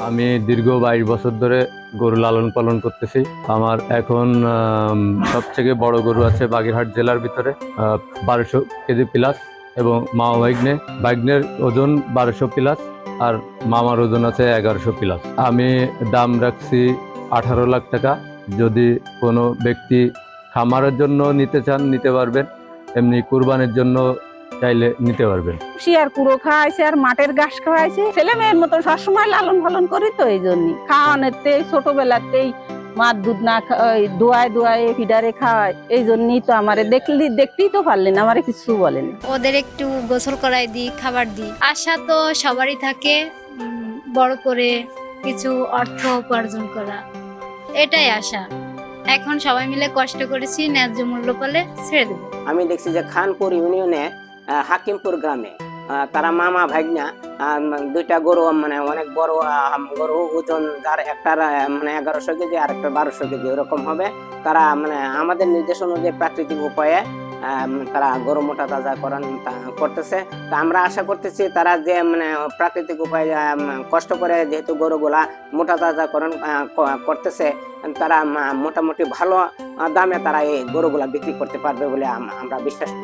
আমি দীর্ঘ 22 বছর ধরে গরু লালন পালন করতেছি। আমার এখন সবথেকে বড় গরু আছে বাগেরহাট জেলার ভিতরে, 1200 কেজি প্লাস, এবং মামা বাইগনের ওজন 1200 প্লাস, আর মামার ওজন আছে 1100 প্লাস। আমি দাম রাখছি 18 লাখ টাকা। যদি কোনো ব্যক্তি খামারের জন্য নিতে চান নিতে পারবেন, এমনি কুরবানির জন্য চাইলে নিতে পারবেন। শিয়ার কুড়ো খাওয়াইছে আর মাঠের ঘাস খাওয়াইছে, ছেলে মেয়ের মতো সবসময় লালন পালন করি, তো এই জন্য খাওয়ানোতেই ছোটবেলাতেই মার দুধ না দোয়ায় দোয়ায় ফিডারে খাওয়ায়, এই জন্যই তো আমারে দেখতেই তো পারলেন, আমারে কিছু বলেন। ওদের একটু গোসল করাই দিই, খাবার দিই। আশা তো সবারই থাকে বড় করে কিছু অর্থ উপার্জন করা, এটাই আশা। এখন সবাই মিলে কষ্ট করেছি, ন্যায্য মূল্য পেলে ছেড়ে দেবো। আমি দেখছি যে খানপুর ইউনিয়নে হাকিমপুর গ্রামে তারা মামা ভাগ্না দুইটা গরু, মানে অনেক বড় গরু, ওজন যার একটার মানে 1100 কেজি আর একটা 1200 কেজি এরকম হবে। তারা মানে আমাদের নির্দেশ অনুযায়ী প্রাকৃতিক উপায়ে তারা গরু মোটা তাজাকরণ করতেছে। তা আমরা আশা করতেছি তারা যে মানে প্রাকৃতিক উপায়ে কষ্ট করে যেহেতু গরুগুলা মোটা তাজাকরণ করতেছে, তারা মোটামুটি ভালো দামে তারা এই গরুগুলা বিক্রি করতে পারবে বলে আমরা বিশ্বাস করি।